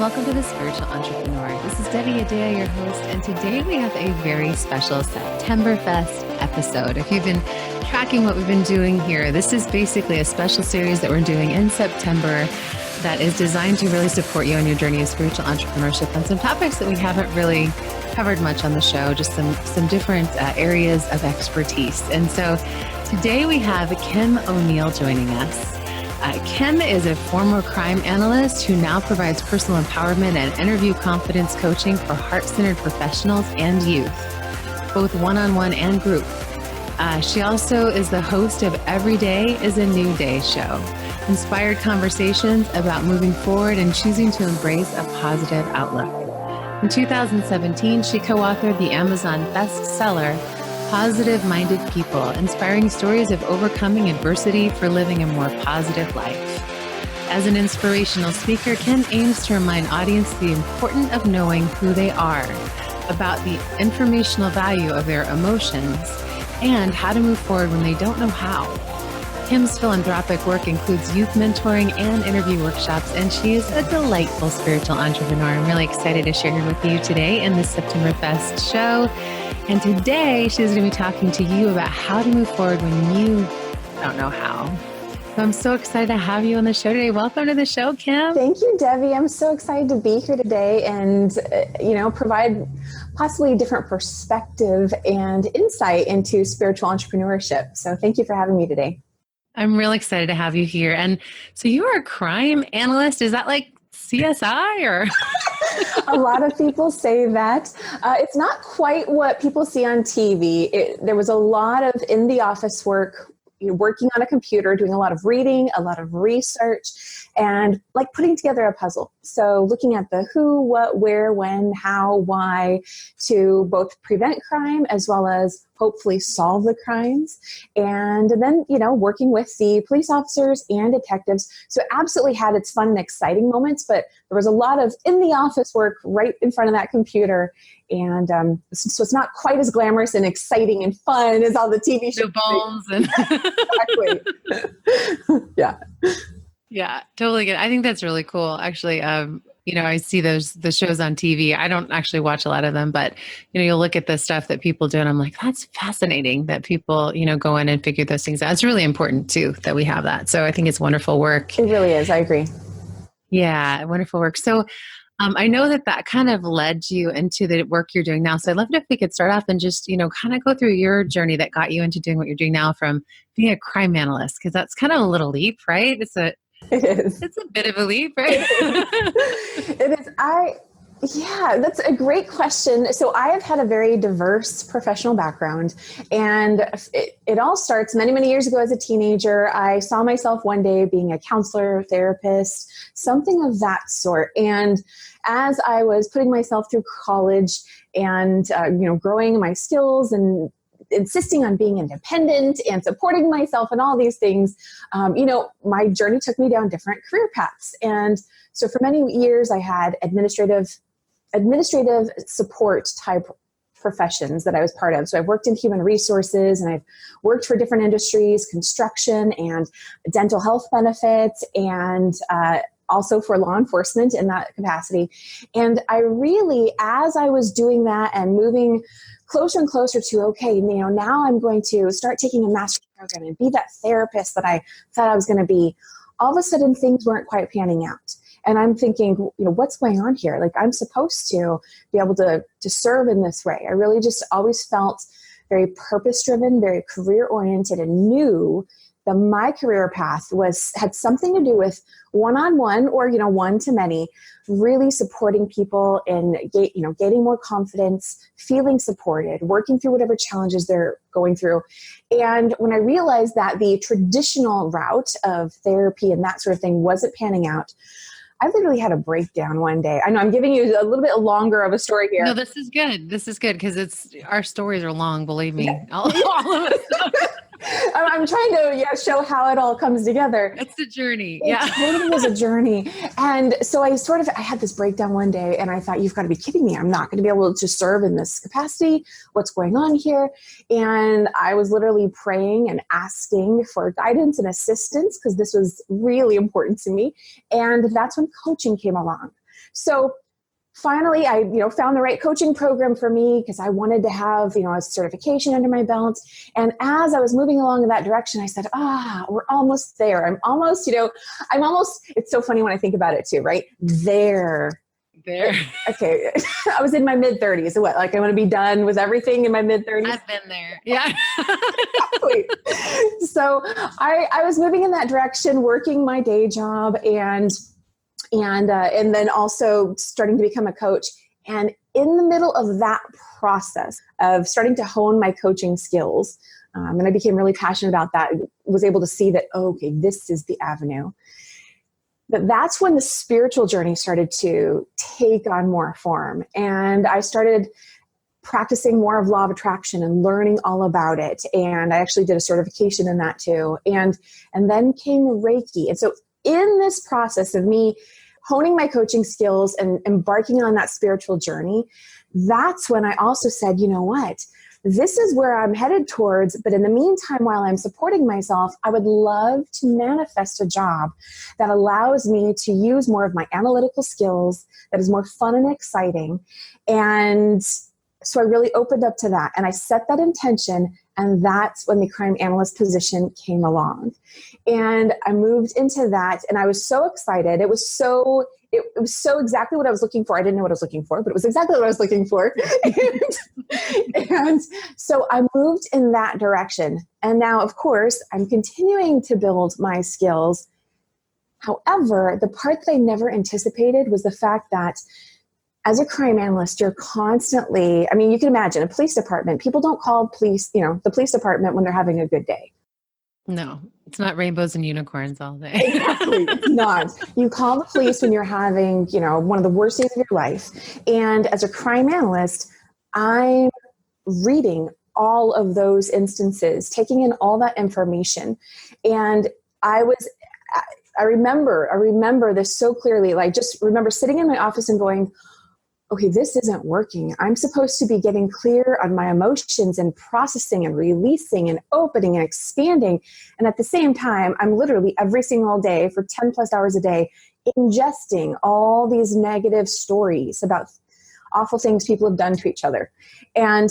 welcome to The Spiritual Entrepreneur. This is Devi Adea, your host, and today we have a very special Septemberfest episode. If you've been tracking what we've been doing here, this is basically a special series that we're doing in September that is designed to really support you on your journey of spiritual entrepreneurship on some topics that we haven't really covered much on the show, just some different areas of expertise. And so today we have Kim O'Neill joining us. Kim is a former crime analyst who now provides personal empowerment and interview confidence coaching for heart-centered professionals and youth, both one-on-one and group. She also is the host of Every Day is a New Day show, inspired conversations about moving forward and choosing to embrace a positive outlook. In 2017, she co-authored the Amazon bestseller, Positive-Minded People, inspiring stories of overcoming adversity for living a more positive life. As an inspirational speaker, Kim aims to remind audience the importance of knowing who they are, about the informational value of their emotions, and how to move forward when they don't know how. Kim's philanthropic work includes youth mentoring and interview workshops, and she is a delightful spiritual entrepreneur. I'm really excited to share her with you today in this Septemberfest show. And today she's going to be talking to you about how to move forward when you don't know how. So I'm so excited to have you on the show today. Welcome to the show, Kim. Thank you, Devi. I'm so excited to be here today and, provide possibly a different perspective and insight into spiritual entrepreneurship. So thank you for having me today. I'm really excited to have you here. And so you are a crime analyst. Is that like CSI or? A lot of people say that. It's not quite what people see on TV. There was a lot of in the office work, working on a computer, doing a lot of reading, a lot of research, and like putting together a puzzle. So looking at the who, what, where, when, how, why, to both prevent crime as well as hopefully solve the crimes. And then, working with the police officers and detectives. So it absolutely had its fun and exciting moments, but there was a lot of in the office work right in front of that computer. And so it's not quite as glamorous and exciting and fun as all the TV shows. The bones. Exactly. Yeah. Yeah, totally good. I think that's really cool. Actually, I see the shows on TV. I don't actually watch a lot of them, but, you'll look at the stuff that people do and I'm like, that's fascinating that people, go in and figure those things out. It's really important too, that we have that. So I think it's wonderful work. It really is. I agree. Yeah, wonderful work. So I know that kind of led you into the work you're doing now. So I'd love it if we could start off and just, kind of go through your journey that got you into doing what you're doing now from being a crime analyst, because that's kind of a little leap, right? It is. It's a bit of a leap, right? It is. Yeah, that's a great question. So I have had a very diverse professional background, and it all starts many, many years ago as a teenager. I saw myself one day being a counselor, therapist, something of that sort. And as I was putting myself through college and, growing my skills and insisting on being independent and supporting myself and all these things, my journey took me down different career paths. And so for many years, I had administrative support type professions that I was part of. So I've worked in human resources and I've worked for different industries, construction and dental health benefits, and also for law enforcement in that capacity. And I really, as I was doing that and moving closer and closer to, okay, now I'm going to start taking a master's program and be that therapist that I thought I was going to be, all of a sudden things weren't quite panning out. And I'm thinking, what's going on here? Like, I'm supposed to be able to serve in this way. I really just always felt very purpose-driven, very career-oriented, and knew that my career path had something to do with one-on-one or, one-to-many, really supporting people in, gaining more confidence, feeling supported, working through whatever challenges they're going through. And when I realized that the traditional route of therapy and that sort of thing wasn't panning out, I literally had a breakdown one day. I know I'm giving you a little bit longer of a story here. No, this is good. This is good because our stories are long, believe me. All of us. I'm trying to show how it all comes together. It's a journey. It totally was a journey. And so I had this breakdown one day and I thought, you've got to be kidding me. I'm not going to be able to serve in this capacity. What's going on here? And I was literally praying and asking for guidance and assistance because this was really important to me. And that's when coaching came along. So finally, I, found the right coaching program for me because I wanted to have, a certification under my belt. And as I was moving along in that direction, I said, we're almost there. It's so funny when I think about it too, right? There. Okay. I was in my mid-30s. What, like I want to be done with everything in my mid-30s? I've been there. Yeah. Exactly. So I was moving in that direction, working my day job and then also starting to become a coach. And in the middle of that process of starting to hone my coaching skills, and I became really passionate about that, was able to see that, okay, this is the avenue. But that's when the spiritual journey started to take on more form. And I started practicing more of law of attraction and learning all about it. And I actually did a certification in that too. And then came Reiki. And so in this process of me honing my coaching skills and embarking on that spiritual journey, that's when I also said, you know what? This is where I'm headed towards, but in the meantime, while I'm supporting myself, I would love to manifest a job that allows me to use more of my analytical skills, that is more fun and exciting. And so I really opened up to that, and I set that intention, and that's when the crime analyst position came along. And I moved into that, and I was so excited. It was so exactly what I was looking for. I didn't know what I was looking for, but it was exactly what I was looking for. and so I moved in that direction. And now, of course, I'm continuing to build my skills. However, the part that I never anticipated was the fact that as a crime analyst, you're constantly, you can imagine a police department. People don't call the police department when they're having a good day. No, it's not rainbows and unicorns all day. Exactly. It's not. You call the police when you're having, one of the worst days of your life. And as a crime analyst, I'm reading all of those instances, taking in all that information. And I remember this so clearly. Like, just remember sitting in my office and going, okay, this isn't working. I'm supposed to be getting clear on my emotions and processing and releasing and opening and expanding. And at the same time, I'm literally every single day for 10 plus hours a day, ingesting all these negative stories about awful things people have done to each other. And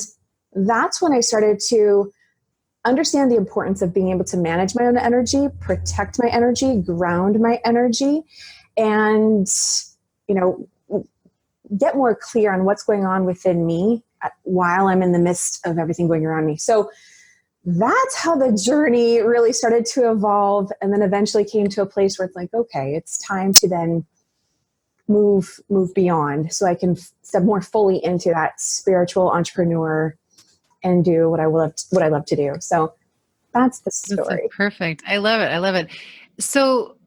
that's when I started to understand the importance of being able to manage my own energy, protect my energy, ground my energy, and, get more clear on what's going on within me while I'm in the midst of everything going around me. So that's how the journey really started to evolve, and then eventually came to a place where it's like, okay, it's time to then move beyond so I can step more fully into that spiritual entrepreneur and do what I love to do. So that's the story. That's perfect. I love it. So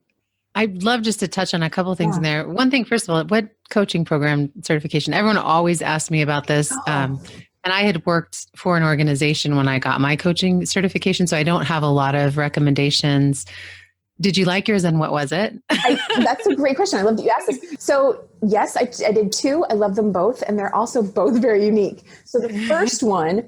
I'd love just to touch on a couple of things in there. One thing, first of all, what coaching program certification? Everyone always asks me about this. And I had worked for an organization when I got my coaching certification, so I don't have a lot of recommendations. Did you like yours, and what was it? That's a great question. I love that you asked this. So yes, I did too. I love them both, and they're also both very unique. So the first one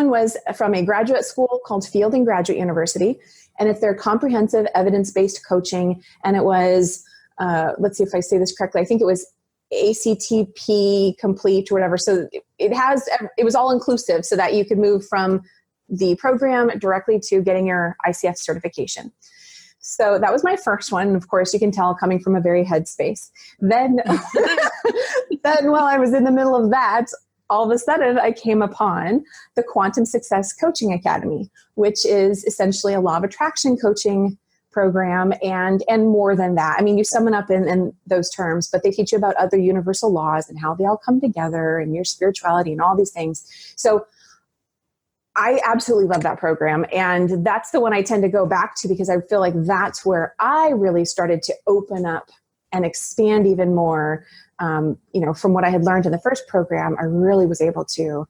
was from a graduate school called Field and Graduate University. And it's their comprehensive evidence-based coaching. And it was, let's see if I say this correctly, I think it was ACTP complete or whatever. So it was all inclusive so that you could move from the program directly to getting your ICF certification. So that was my first one. Of course, you can tell coming from a very headspace. Then while I was in the middle of that, all of a sudden I came upon the Quantum Success Coaching Academy, which is essentially a law of attraction coaching program and more than that. You sum it up in those terms, but they teach you about other universal laws and how they all come together and your spirituality and all these things. So I absolutely love that program. And that's the one I tend to go back to because I feel like that's where I really started to open up and expand even more. From what I had learned in the first program, I really was able to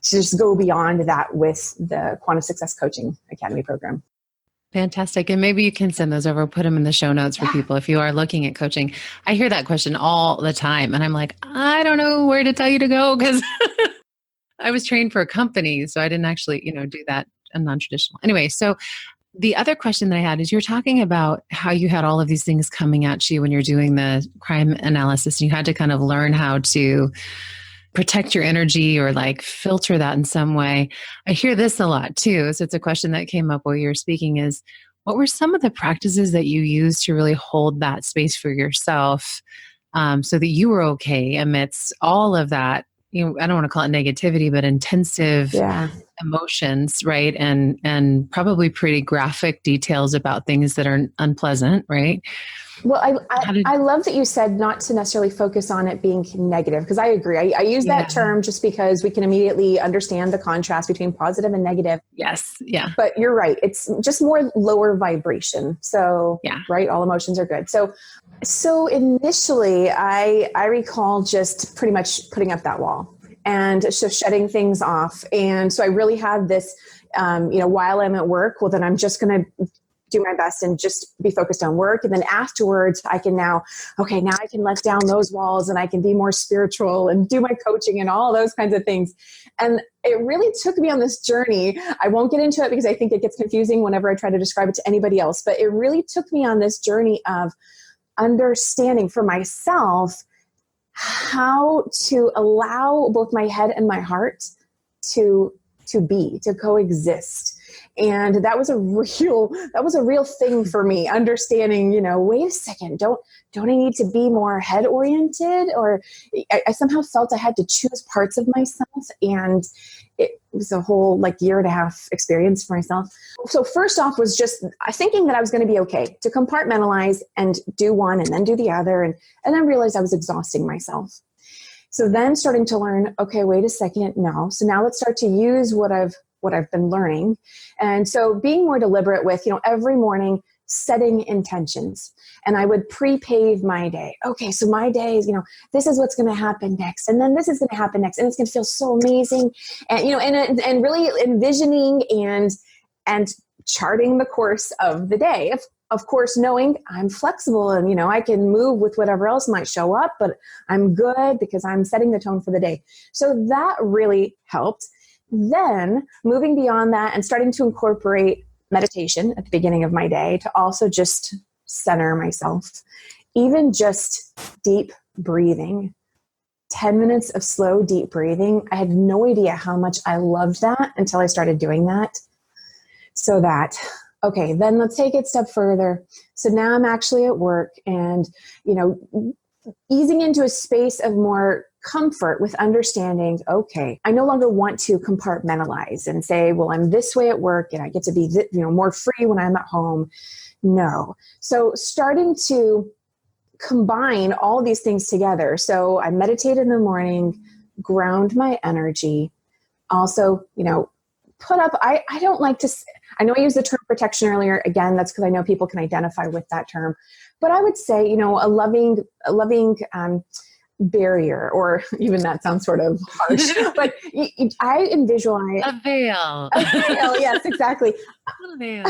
just go beyond that with the Quantum Success Coaching Academy program. Fantastic. And maybe you can send those over, put them in the show notes for people if you are looking at coaching. I hear that question all the time. And I'm like, I don't know where to tell you to go because I was trained for a company. So I didn't actually, do that non-traditional. Anyway, so The other question that I had is you're talking about how you had all of these things coming at you when you're doing the crime analysis, and you had to kind of learn how to protect your energy or like filter that in some way. I hear this a lot too. So it's a question that came up while you were speaking is what were some of the practices that you used to really hold that space for yourself so that you were okay amidst all of that, I don't want to call it negativity, but intensive Yeah. emotions, right? And probably pretty graphic details about things that are unpleasant, right? Well, How did, I love that you said not to necessarily focus on it being negative, because I agree. I use that yeah. term just because we can immediately understand the contrast between positive and negative. Yes. Yeah. But you're right. It's just more lower vibration. So, Yeah. right, all emotions are good. So initially, I recall just pretty much putting up that wall and just shutting things off. And so I really had this, while I'm at work, well, then I'm just going to do my best and just be focused on work. And then afterwards I can now I can let down those walls and I can be more spiritual and do my coaching and all those kinds of things. And it really took me on this journey. I won't get into it because I think it gets confusing whenever I try to describe it to anybody else, but it really took me on this journey of understanding for myself how to allow both my head and my heart to coexist. And that was a real thing for me, understanding, wait a second, don't I need to be more head oriented? Or I somehow felt I had to choose parts of myself, and it was a whole year and a half experience for myself. So first off was just thinking that I was going to be okay to compartmentalize and do one and then do the other. And then realized I was exhausting myself. So then starting to learn, okay, wait a second, no. So now let's start to use what I've been learning. And so being more deliberate with, every morning setting intentions. And I would pre-pave my day. Okay, so my day is, this is what's going to happen next. And then this is going to happen next. And it's going to feel so amazing. And, and really envisioning and charting the course of the day. Of course, knowing I'm flexible and, I can move with whatever else might show up, but I'm good because I'm setting the tone for the day. So that really helped. Then moving beyond that and starting to incorporate meditation at the beginning of my day to also just center myself, even just deep breathing, 10 minutes of slow, deep breathing. I had no idea how much I loved that until I started doing that. So that, okay, then let's take it a step further. So now I'm actually at work and, easing into a space of more comfort with understanding, okay, I no longer want to compartmentalize and say, well, I'm this way at work and I get to be, more free when I'm at home. No. So starting to combine all these things together. So I meditate in the morning, ground my energy. Also, put up, I don't like to, I know I used the term protection earlier. Again, that's because I know people can identify with that term. But I would say, a loving barrier, or even that sounds sort of harsh, but I visualize a veil. A veil, yes, exactly. A veil.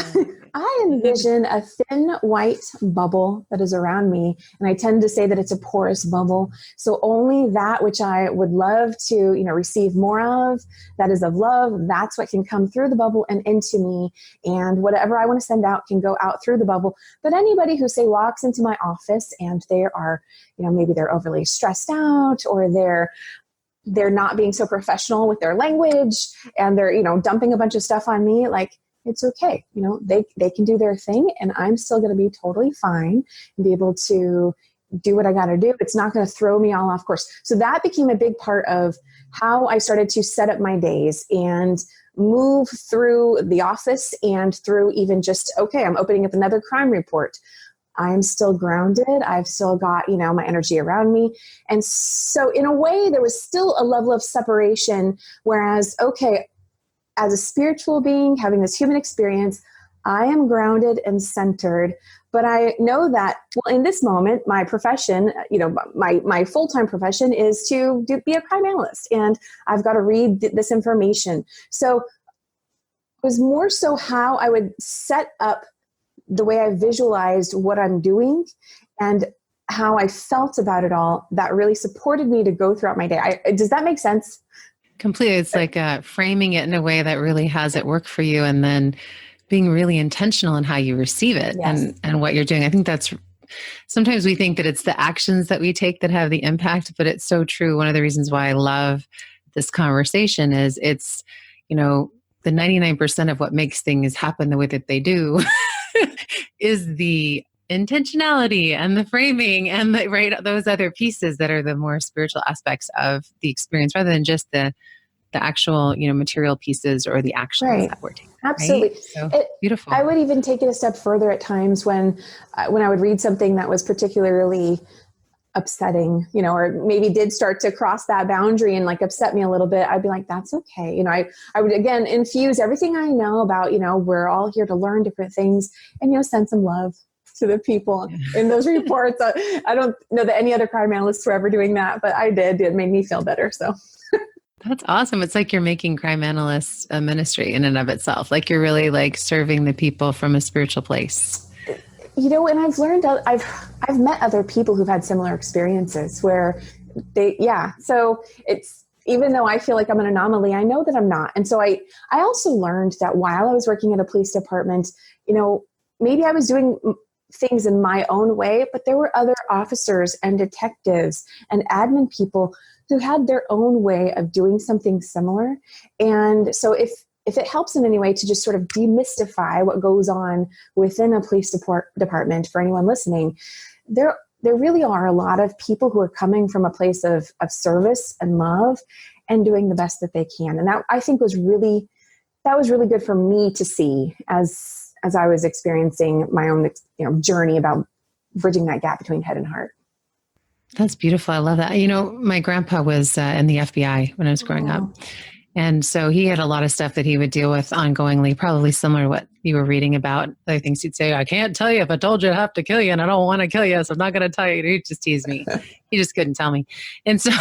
I envision a thin white bubble that is around me, and I tend to say that it's a porous bubble. So only that which I would love to, receive more of, that is of love, that's what can come through the bubble and into me. And whatever I want to send out can go out through the bubble. But anybody who, say, walks into my office and they are, maybe they're overly stressed out, or they're not being so professional with their language, and they're, dumping a bunch of stuff on me, it's okay. They can do their thing, and I'm still going to be totally fine and be able to do what I got to do. It's not going to throw me all off course. So that became a big part of how I started to set up my days and move through the office and through even just, okay, I'm opening up another crime report. I'm still grounded. I've still got, my energy around me. And so in a way, there was still a level of separation, whereas, okay, as a spiritual being, having this human experience, I am grounded and centered. But I know that, well, in this moment, my profession, my full-time profession is to be a crime analyst. And I've got to read this information. So it was more so how I would set up the way I visualized what I'm doing and how I felt about it all that really supported me to go throughout my day. Does that make sense? Completely. It's like framing it in a way that really has it work for you, and then being really intentional in how you receive it and what you're doing. I think that's sometimes we think that it's the actions that we take that have the impact, but it's so true. One of the reasons why I love this conversation is it's, the 99% of what makes things happen the way that they do is the intentionality and the framing and those other pieces that are the more spiritual aspects of the experience rather than just the actual, material pieces or the actions that we're taking. Absolutely. Right? So beautiful. I would even take it a step further at times when I would read something that was particularly upsetting, or maybe did start to cross that boundary and like upset me a little bit. I'd be like, that's okay. I would again infuse everything I know about, we're all here to learn different things and, send some love to the people in those reports. I don't know that any other crime analysts were ever doing that, but I did. It made me feel better. So that's awesome. It's like you're making crime analysts a ministry in and of itself. Like you're really like serving the people from a spiritual place. And I've learned, I've met other people who've had similar experiences where so it's, even though I feel like I'm an anomaly, I know that I'm not. And so I also learned that while I was working at a police department, maybe I was doing things in my own way, but there were other officers and detectives and admin people who had their own way of doing something similar. And so if it helps in any way to just sort of demystify what goes on within a police department for anyone listening, there really are a lot of people who are coming from a place of service and love and doing the best that they can. And that I think was really good for me to see as I was experiencing my own journey about bridging that gap between head and heart. That's beautiful. I love that. My grandpa was in the FBI when I was growing up. And so he had a lot of stuff that he would deal with ongoingly, probably similar to what you were reading about. Other things he'd say, I can't tell you. If I told you, I'd have to kill you, and I don't want to kill you, so I'm not going to tell you. He'd just tease me. He just couldn't tell me. And so,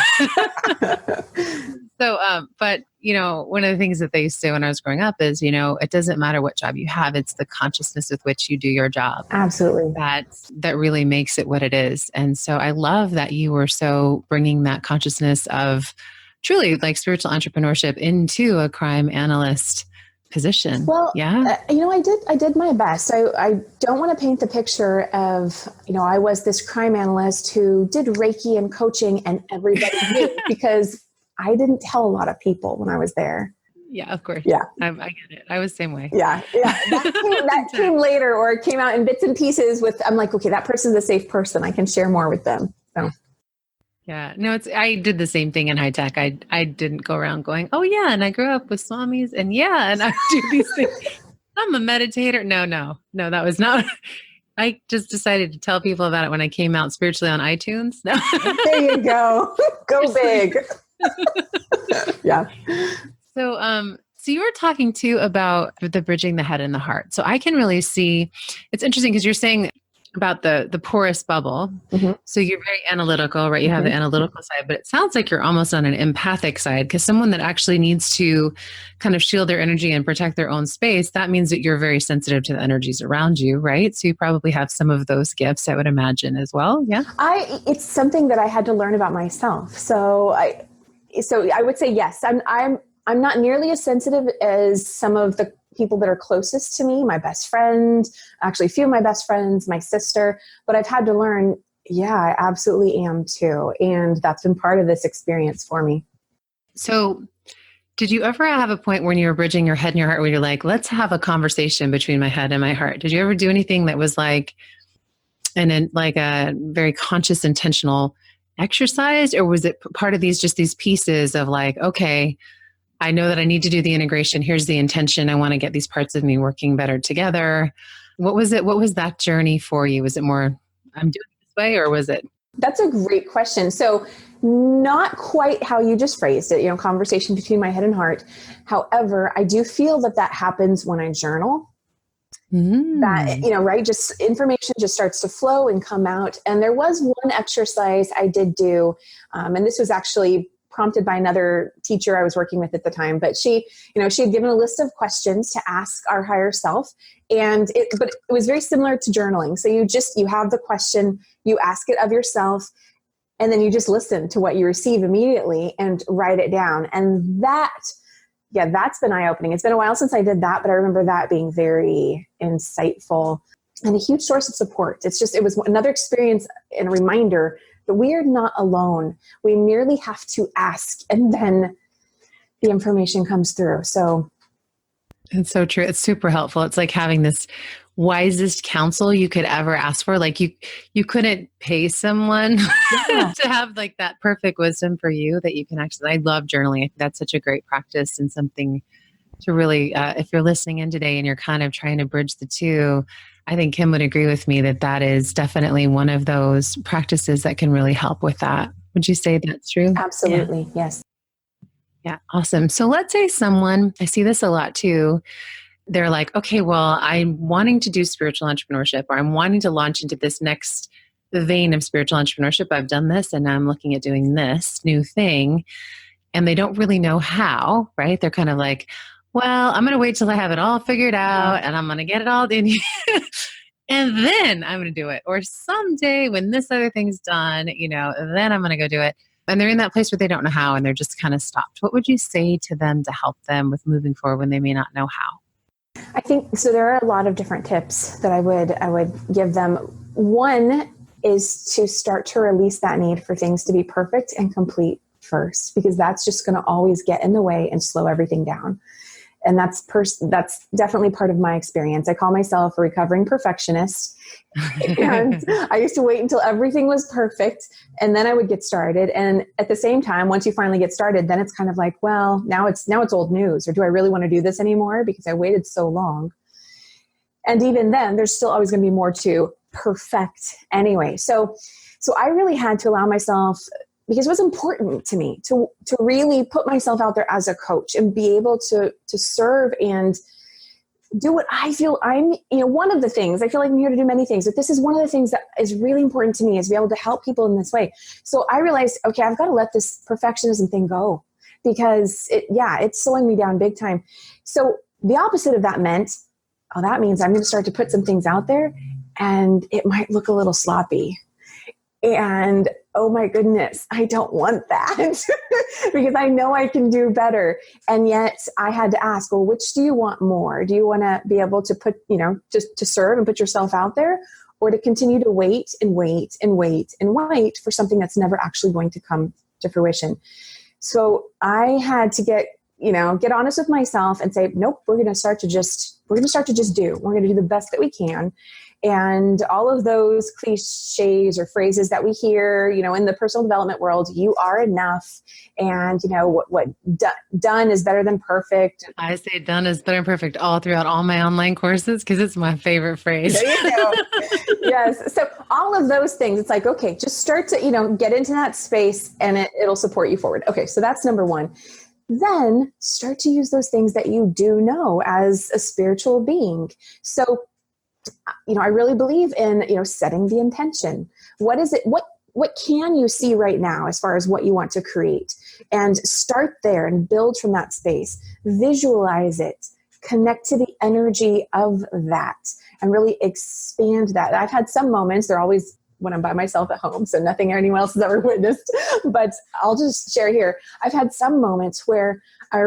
but, one of the things that they used to say when I was growing up is, it doesn't matter what job you have. It's the consciousness with which you do your job. Absolutely. That really makes it what it is. And so I love that you were so bringing that consciousness of truly like spiritual entrepreneurship into a crime analyst position. Well, yeah. I did my best. I don't want to paint the picture of, I was this crime analyst who did Reiki and coaching and everybody knew because I didn't tell a lot of people when I was there. Yeah, of course. Yeah. I get it. I was the same way. Yeah. That came later or it came out in bits and pieces I'm like, okay, that person's a safe person. I can share more with them. So. Yeah, no, I did the same thing in high tech. I didn't go around going, oh yeah, and I grew up with swamis and I do these things. I'm a meditator. No, that was not. I just decided to tell people about it when I came out spiritually on iTunes. No. There you go. Go big. Yeah. So you were talking too about the bridging the head and the heart. So I can really see, it's interesting because you're saying about the porous bubble. Mm-hmm. So you're very analytical, right? You have the analytical side, but it sounds like you're almost on an empathic side because someone that actually needs to kind of shield their energy and protect their own space, that means that you're very sensitive to the energies around you, right? So you probably have some of those gifts, I would imagine as well. Yeah. It's something that I had to learn about myself. So I would say, yes, I'm not nearly as sensitive as some of the people that are closest to me, my best friend, actually a few of my best friends, my sister, but I've had to learn, I absolutely am too. And that's been part of this experience for me. So did you ever have a point when you were bridging your head and your heart where you're like, let's have a conversation between my head and my heart? Did you ever do anything that was like a very conscious, intentional exercise? Or was it part of just these pieces of like, okay, I know that I need to do the integration. Here's the intention. I want to get these parts of me working better together. What was it? What was that journey for you? Was it more, I'm doing it this way, or was it? That's a great question. So not quite how you just phrased it, conversation between my head and heart. However, I do feel that happens when I journal. That, right, just information just starts to flow and come out. And there was one exercise I did do, and this was actually prompted by another teacher I was working with at the time, but she had given a list of questions to ask our higher self, but it was very similar to journaling. So you have the question, you ask it of yourself, and then you just listen to what you receive immediately and write it down. And that yeah, that's been eye-opening. It's been a while since I did that, but I remember that being very insightful and a huge source of support. It was another experience and a reminder that we are not alone. We merely have to ask, and then the information comes through. So it's so true. It's super helpful. It's like having this wisest counsel you could ever ask for. Like you couldn't pay someone yeah. to have like that perfect wisdom for you that you can actually, I love journaling. I think that's such a great practice and something to really, if you're listening in today and you're kind of trying to bridge the two, I think Kim would agree with me that that is definitely one of those practices that can really help with that. Would you say that's true? Absolutely. Yeah. Yes. Yeah. Awesome. So let's say someone, I see this a lot too. They're like, okay, well, I'm wanting to do spiritual entrepreneurship, or I'm wanting to launch into this next vein of spiritual entrepreneurship. I've done this and I'm looking at doing this new thing. And they don't really know how, right? They're kind of like, well, I'm going to wait till I have it all figured out and I'm going to get it all in and then I'm going to do it. Or someday when this other thing's done, then I'm going to go do it. And they're in that place where they don't know how and they're just kind of stopped. What would you say to them to help them with moving forward when they may not know how? I think so. There are a lot of different tips that I would give them. One is to start to release that need for things to be perfect and complete first, because that's just going to always get in the way and slow everything down. And that's definitely part of my experience. I call myself a recovering perfectionist. And I used to wait until everything was perfect and then I would get started. And at the same time, once you finally get started, then it's kind of like, well, now it's old news, or do I really want to do this anymore? Because I waited so long. And even then, there's still always going to be more to perfect anyway. So I really had to allow myself, because it was important to me to really put myself out there as a coach and be able to serve and do what I feel one of the things, I feel like I'm here to do many things, but this is one of the things that is really important to me, is be able to help people in this way. So I realized, okay, I've got to let this perfectionism thing go, because it's slowing me down big time. So the opposite of that meant, that means I'm going to start to put some things out there and it might look a little sloppy. And oh my goodness, I don't want that because I know I can do better. And yet I had to ask, well, which do you want more? Do you want to be able to put, just to serve and put yourself out there, or to continue to wait and wait and wait and wait for something that's never actually going to come to fruition? So I had to get honest with myself and say, nope, we're going to start to just do. We're going to do the best that we can. And all of those cliches or phrases that we hear, in the personal development world, you are enough. And, what done is better than perfect. I say done is better than perfect all throughout all my online courses, because it's my favorite phrase. There you go. Yes. So all of those things, it's like, okay, just start to, get into that space and it'll support you forward. Okay. So that's number one. Then start to use those things that you do know as a spiritual being. So, I really believe in, setting the intention. What is it? What can you see right now as far as what you want to create? And start there and build from that space. Visualize it. Connect to the energy of that and really expand that. I've had some moments, they're always when I'm by myself at home, so nothing anyone else has ever witnessed, but I'll just share here. I've had some moments where I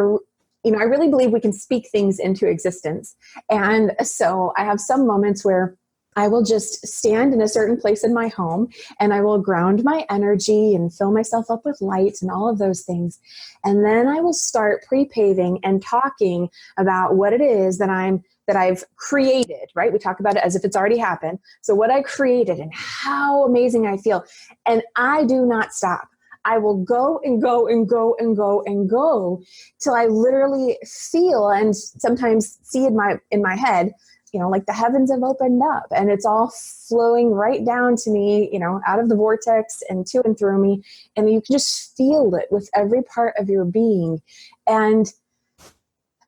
really believe we can speak things into existence. And so I have some moments where I will just stand in a certain place in my home and I will ground my energy and fill myself up with light and all of those things. And then I will start pre-paving and talking about what it is that I've created, right? We talk about it as if it's already happened. So what I created and how amazing I feel. And I do not stop. I will go and go and go and go and go till I literally feel and sometimes see in my head, like the heavens have opened up and it's all flowing right down to me, out of the vortex and to and through me. And you can just feel it with every part of your being. And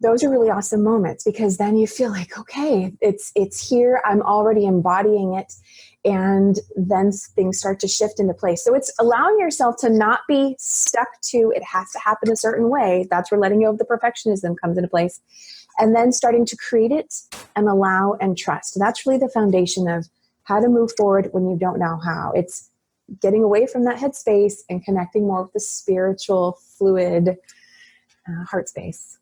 those are really awesome moments, because then you feel like, okay, it's here. I'm already embodying it. And then things start to shift into place. So it's allowing yourself to not be stuck to, it has to happen a certain way. That's where letting go of the perfectionism comes into place. And then starting to create it and allow and trust. That's really the foundation of how to move forward when you don't know how. It's getting away from that headspace and connecting more with the spiritual, fluid heart space.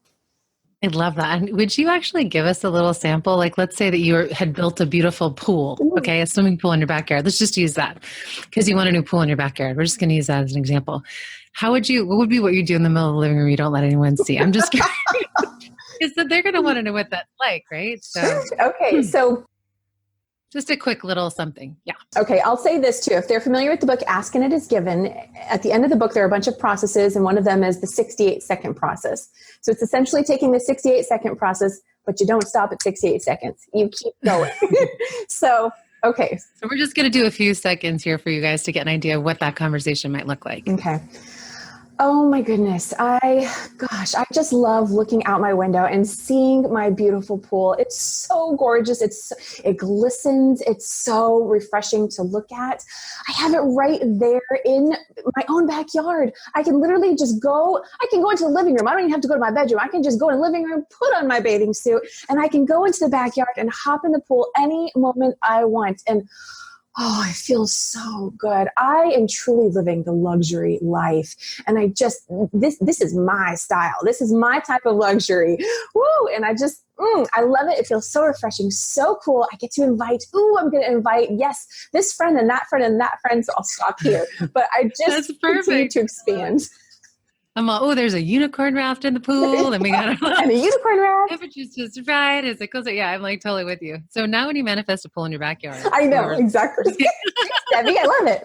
I love that. And would you actually give us a little sample? Like, let's say that had built a beautiful pool, okay, a swimming pool in your backyard. Let's just use that because you want a new pool in your backyard. We're just going to use that as an example. What would be what you do in the middle of the living room you don't let anyone see? I'm just curious. Is that they're going to want to know what that's like, right? So, okay, so just a quick little something. Yeah. Okay, I'll say this too. If they're familiar with the book, Ask and It Is Given, at the end of the book, there are a bunch of processes, and one of them is the 68-second process. So it's essentially taking the 68-second process, but you don't stop at 68 seconds. You keep going. So, okay. So we're just going to do a few seconds here for you guys to get an idea of what that conversation might look like. Okay. Oh my goodness. I just love looking out my window and seeing my beautiful pool. It's so gorgeous. It glistens. It's so refreshing to look at. I have it right there in my own backyard. I can literally I can go into the living room. I don't even have to go to my bedroom. I can just go in the living room, put on my bathing suit, and I can go into the backyard and hop in the pool any moment I want. And oh, I feel so good. I am truly living the luxury life. And this is my style. This is my type of luxury. Woo! And I love it. It feels so refreshing, so cool. I get to I'm going to invite, yes, this friend and that friend and that friend. So I'll stop here. But I just continue to expand. There's a unicorn raft in the pool, and we got and a unicorn raft. Temperature's just right as it goes. Yeah, I'm like totally with you. So now when you manifest a pool in your backyard, I know exactly. Debbie, I love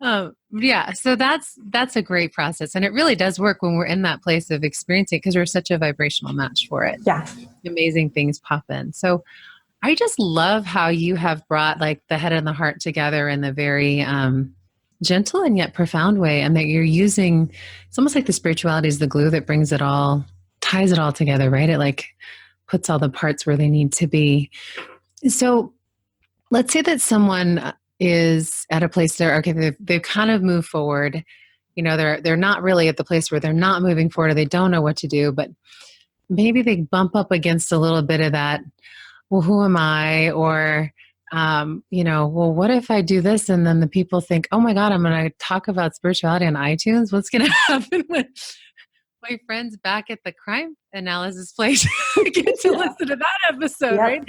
it. Yeah, so that's a great process, and it really does work when we're in that place of experiencing, because we're such a vibrational match for it. Yeah, amazing things pop in. So I just love how you have brought like the head and the heart together in the very gentle and yet profound way, and that you're using, it's almost like the spirituality is the glue that ties it all together, right? It like puts all the parts where they need to be. So let's say that someone is at a place they've kind of moved forward. They're not really at the place where they're not moving forward, or they don't know what to do, but maybe they bump up against a little bit of that, well, who am I? Or what if I do this? And then the people think, oh my God, I'm going to talk about spirituality on iTunes. What's going to happen when my friends back at the crime analysis place get to listen to that episode, right?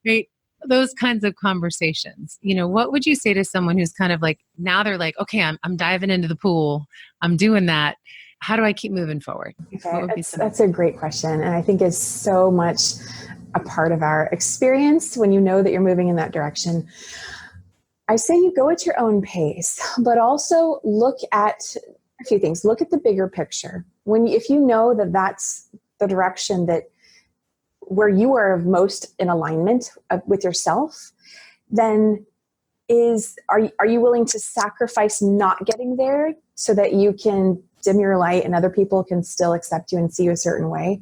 Right. Those kinds of conversations. What would you say to someone who's kind of like, now they're like, okay, I'm diving into the pool. I'm doing that. How do I keep moving forward? Okay, that's a great question. And I think it's so much a part of our experience when you know that you're moving in that direction. I say you go at your own pace, but also look at a few things. Look at the bigger picture. If you know that that's the direction where you are most in alignment with yourself, then are you willing to sacrifice not getting there so that you can dim your light and other people can still accept you and see you a certain way?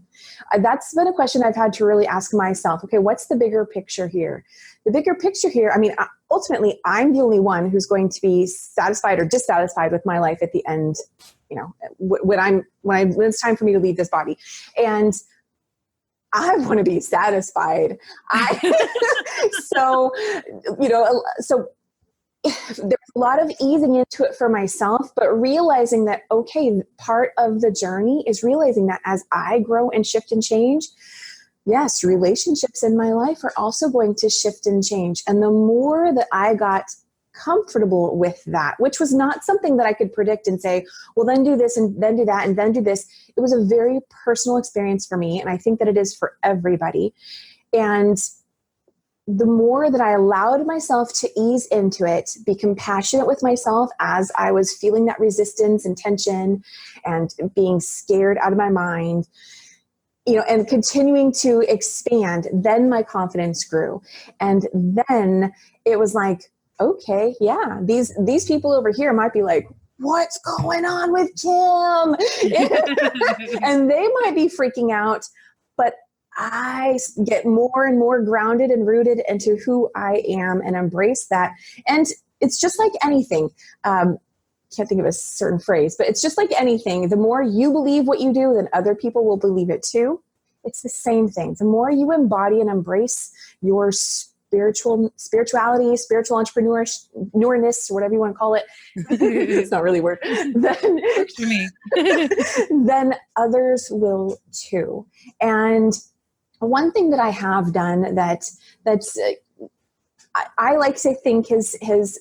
That's been a question I've had to really ask myself. Okay, what's the bigger picture here? The bigger picture here, ultimately, I'm the only one who's going to be satisfied or dissatisfied with my life at the end, when it's time for me to leave this body. And I want to be satisfied. So there's a lot of easing into it for myself, but realizing that, okay, part of the journey is realizing that as I grow and shift and change, yes, relationships in my life are also going to shift and change. And the more that I got comfortable with that, which was not something that I could predict and say, well, then do this and then do that and then do this. It was a very personal experience for me. And I think that it is for everybody. And the more that I allowed myself to ease into it, be compassionate with myself as I was feeling that resistance and tension and being scared out of my mind, and continuing to expand, then my confidence grew. And then it was like, okay, yeah, these people over here might be like, what's going on with Kim? And they might be freaking out, but I get more and more grounded and rooted into who I am and embrace that. And it's just like anything. Can't think of a certain phrase, but it's just like anything. The more you believe what you do, then other people will believe it too. It's the same thing. The more you embody and embrace your spirituality, spiritual entrepreneurness, whatever you want to call it. It's not really a word. Then, Works for me. then others will too. And one thing that I have done that's I like to think has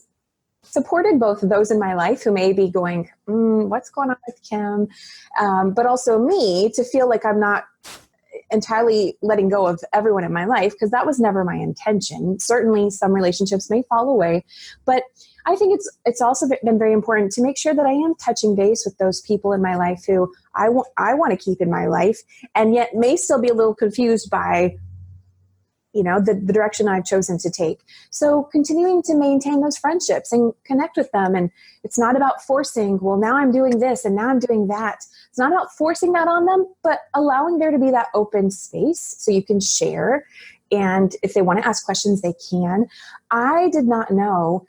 supported both of those in my life who may be going, what's going on with Kim? But also me to feel like I'm not entirely letting go of everyone in my life, because that was never my intention. Certainly some relationships may fall away, but I think it's also been very important to make sure that I am touching base with those people in my life who I want to keep in my life, and yet may still be a little confused by the direction I've chosen to take. So continuing to maintain those friendships and connect with them. And it's not about forcing, well, now I'm doing this and now I'm doing that. It's not about forcing that on them, but allowing there to be that open space so you can share. And if they want to ask questions, they can. I did not know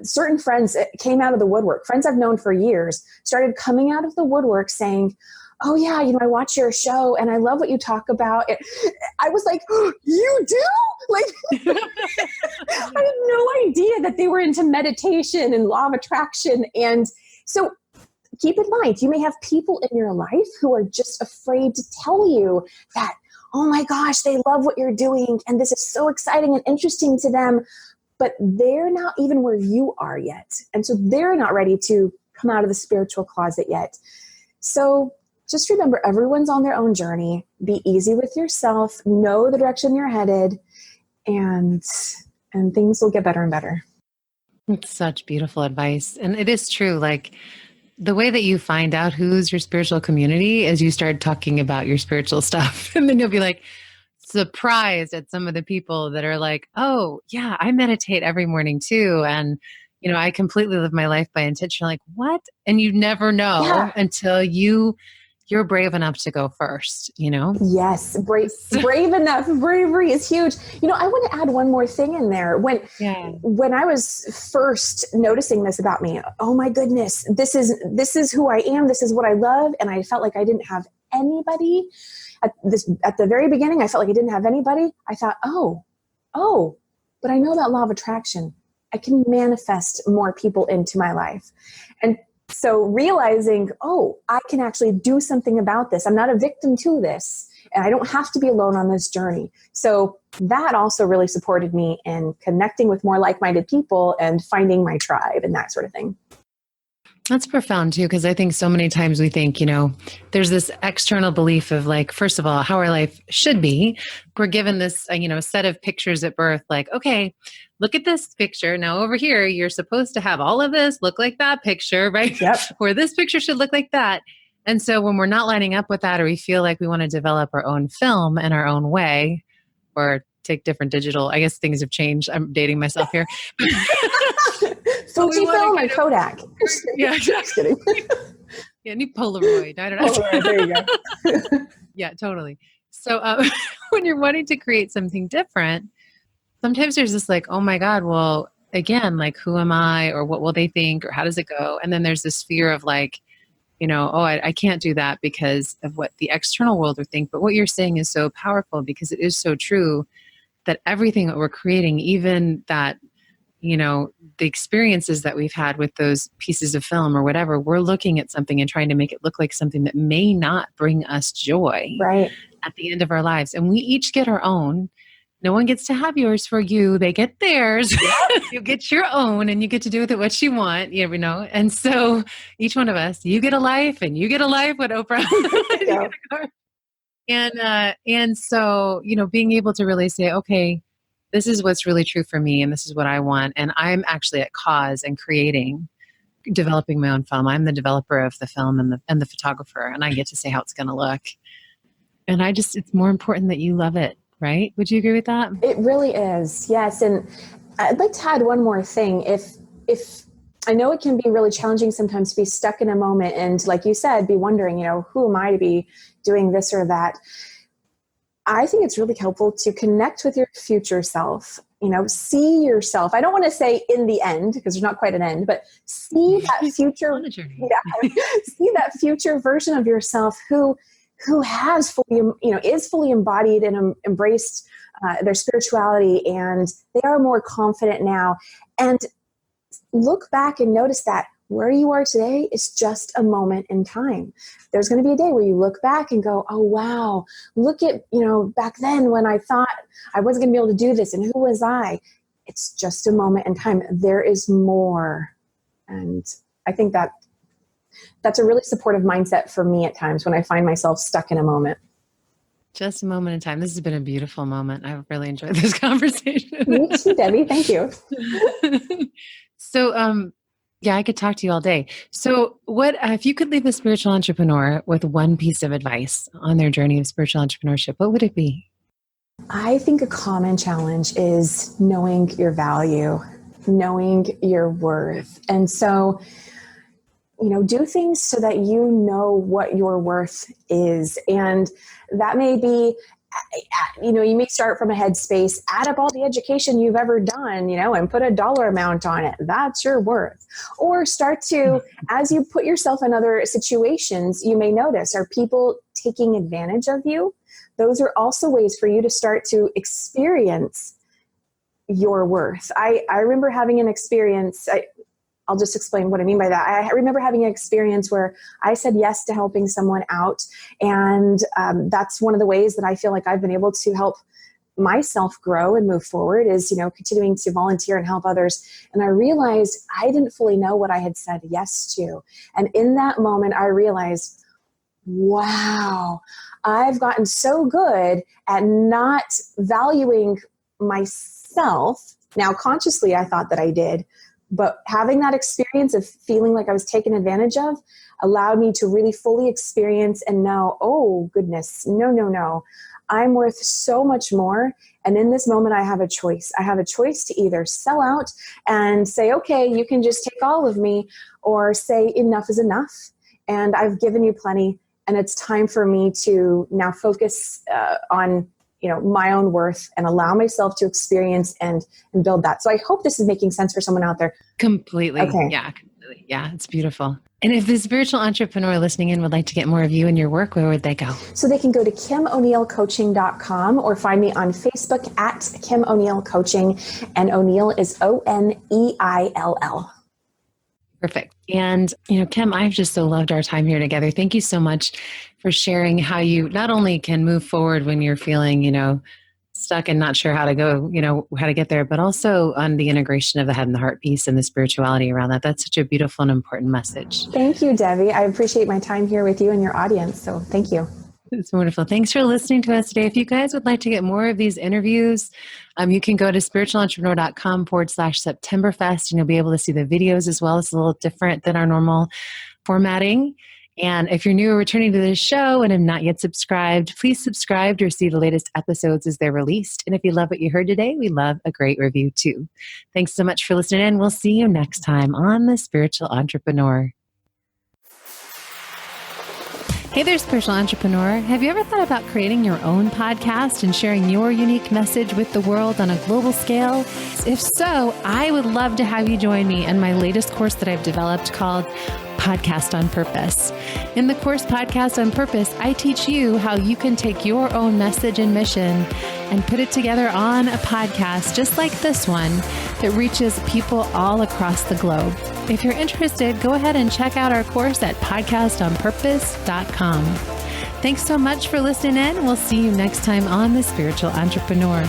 certain friends came out of the woodwork. Friends I've known for years started coming out of the woodwork saying, oh yeah, I watch your show and I love what you talk about. I was like, oh, you do? Like, I had no idea that they were into meditation and law of attraction. And so keep in mind, you may have people in your life who are just afraid to tell you that, oh my gosh, they love what you're doing and this is so exciting and interesting to them, but they're not even where you are yet. And so they're not ready to come out of the spiritual closet yet. So just remember, everyone's on their own journey. Be easy with yourself, know the direction you're headed, and things will get better and better. It's such beautiful advice. And it is true. Like, the way that you find out who's your spiritual community is you start talking about your spiritual stuff. And then you'll be like surprised at some of the people that are like, oh yeah, I meditate every morning too. And I completely live my life by intention. Like, what? And you never know until you're brave enough to go first, Yes. Brave enough. Bravery is huge. I want to add one more thing in there. When I was first noticing this about me, oh my goodness, this is who I am. This is what I love. And I felt like I didn't have anybody at the very beginning. I felt like I didn't have anybody. I thought, oh, but I know about law of attraction. I can manifest more people into my life. And so realizing, I can actually do something about this. I'm not a victim to this, and I don't have to be alone on this journey. So that also really supported me in connecting with more like-minded people and finding my tribe and that sort of thing. That's profound too, because I think so many times we think, there's this external belief of like, first of all, how our life should be. We're given this, set of pictures at birth, like, okay, look at this picture. Now over here, you're supposed to have all of this look like that picture, right? Yep. Or this picture should look like that. And so when we're not lining up with that, or we feel like we want to develop our own film in our own way, or take different digital, I guess things have changed. I'm dating myself here. Fujifilm and Kodak. Yeah, just kidding. Yeah, need Polaroid. I don't know. Polaroid, there you go. Yeah, totally. So when you're wanting to create something different, sometimes there's this like, oh my God, well, again, like, who am I, or what will they think, or how does it go? And then there's this fear of like, I can't do that because of what the external world would think. But what you're saying is so powerful, because it is so true that everything that we're creating, even that, the experiences that we've had with those pieces of film or whatever, we're looking at something and trying to make it look like something that may not bring us joy at the end of our lives. And we each get our own. No one gets to have yours for you. They get theirs. You get your own, and you get to do with it what you want, And so each one of us, you get a life, and you get a life with Oprah. And so, being able to really say, okay, this is what's really true for me, and this is what I want. And I'm actually at cause and developing my own film. I'm the developer of the film and the photographer, and I get to say how it's going to look. And it's more important that you love it, right? Would you agree with that? It really is. Yes. And I'd like to add one more thing. If I know it can be really challenging sometimes to be stuck in a moment and, like you said, be wondering, who am I to be doing this or that? I think it's really helpful to connect with your future self, see yourself. I don't want to say in the end, because there's not quite an end, but see that future, see that future version of yourself who who has fully, is fully embodied and embraced their spirituality, and they are more confident now. And look back and notice that where you are today is just a moment in time. There's going to be a day where you look back and go, oh, wow, look at, back then when I thought I wasn't going to be able to do this, and who was I? It's just a moment in time. There is more. And I think that's a really supportive mindset for me at times when I find myself stuck in a moment. Just a moment in time. This has been a beautiful moment. I've really enjoyed this conversation. Me too, Debbie. Thank you. So, I could talk to you all day. So what, if you could leave a spiritual entrepreneur with one piece of advice on their journey of spiritual entrepreneurship, what would it be? I think a common challenge is knowing your value, knowing your worth. And so, do things so that you know what your worth is. And that may be, you may start from a headspace, add up all the education you've ever done, and put a dollar amount on it. That's your worth. Or start to, as you put yourself in other situations, you may notice, are people taking advantage of you? Those are also ways for you to start to experience your worth. I remember having an experience, I'll just explain what I mean by that. I remember having an experience where I said yes to helping someone out. And that's one of the ways that I feel like I've been able to help myself grow and move forward is, continuing to volunteer and help others. And I realized I didn't fully know what I had said yes to. And in that moment, I realized, wow, I've gotten so good at not valuing myself. Now, consciously, I thought that I did. But having that experience of feeling like I was taken advantage of allowed me to really fully experience and know, oh, goodness, no. I'm worth so much more. And in this moment, I have a choice. I have a choice to either sell out and say, okay, you can just take all of me, or say enough is enough. And I've given you plenty. And it's time for me to now focus on my own worth and allow myself to experience and build that. So I hope this is making sense for someone out there. Completely. Okay. Yeah, completely. Yeah, it's beautiful. And if the spiritual entrepreneur listening in would like to get more of you and your work, where would they go? So they can go to KimO'NeillCoaching.com or find me on Facebook at Kim O'Neill Coaching, and O'Neill is Oneill. Perfect. And, Kim, I've just so loved our time here together. Thank you so much for sharing how you not only can move forward when you're feeling, stuck and not sure how to go, how to get there, but also on the integration of the head and the heart piece and the spirituality around that. That's such a beautiful and important message. Thank you, Devi. I appreciate my time here with you and your audience. So thank you. It's wonderful. Thanks for listening to us today. If you guys would like to get more of these interviews, you can go to spiritualentrepreneur.com/Septemberfest, and you'll be able to see the videos as well. It's a little different than our normal formatting. And if you're new or returning to this show and have not yet subscribed, please subscribe to receive the latest episodes as they're released. And if you love what you heard today, we love a great review too. Thanks so much for listening in. We'll see you next time on The Spiritual Entrepreneur. Hey there, spiritual entrepreneur. Have you ever thought about creating your own podcast and sharing your unique message with the world on a global scale? If so, I would love to have you join me in my latest course that I've developed called Podcast on Purpose. In the course Podcast on Purpose, I teach you how you can take your own message and mission and put it together on a podcast just like this one that reaches people all across the globe. If you're interested, go ahead and check out our course at podcastonpurpose.com. Thanks so much for listening in. We'll see you next time on The Spiritual Entrepreneur.